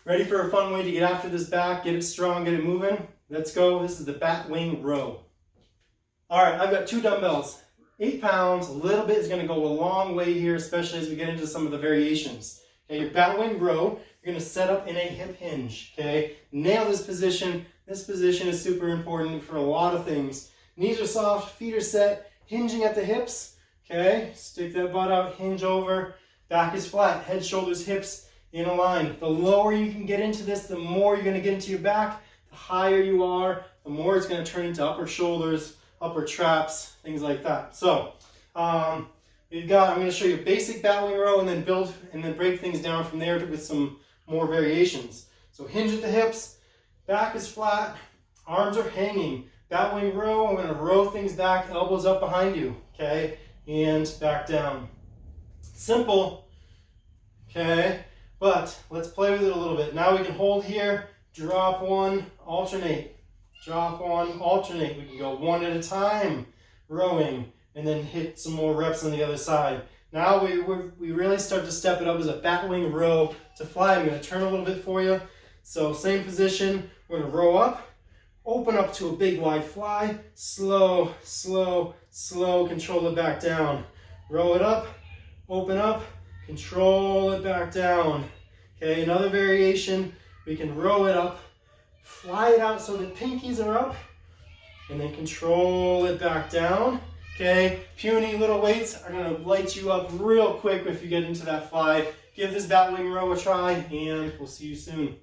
Ready for a fun way to get after this back, get it strong, get it moving? Let's go. This is the bat wing row. All right, I've got 2 dumbbells. 8 pounds, a little bit is going to go a long way here, especially as we get into some of the variations. Okay, your bat wing row, you're going to set up in a hip hinge. Okay, nail this position. This position is super important for a lot of things. Knees are soft, feet are set, hinging at the hips. Okay, stick that butt out, hinge over. Back is flat, head, shoulders, hips in a line. The lower you can get into this, the more you're going to get into your back. The higher you are, the more it's going to turn into upper shoulders, upper traps, things like that. So I'm going to show you a basic bat wing row and then build and then break things down from there with some more variations. So hinge at the hips, back is flat, arms are hanging. Bat wing row, I'm going to row things back, elbows up behind you, okay, and back down. Simple, okay, but let's play with it a little bit. Now we can hold here, drop one, alternate. Drop one, alternate. We can go one at a time, rowing, and then hit some more reps on the other side. Now we really start to step it up as a bat wing row to fly. I'm going to turn a little bit for you. So same position, we're going to row up, open up to a big wide fly, slow, slow, slow, control it back down. Row it up, open up, control it back down. Okay, another variation, we can row it up, fly it out so the pinkies are up, and then control it back down. Okay, puny little weights are going to light you up real quick if you get into that fly. Give this bat wing row a try, and we'll see you soon.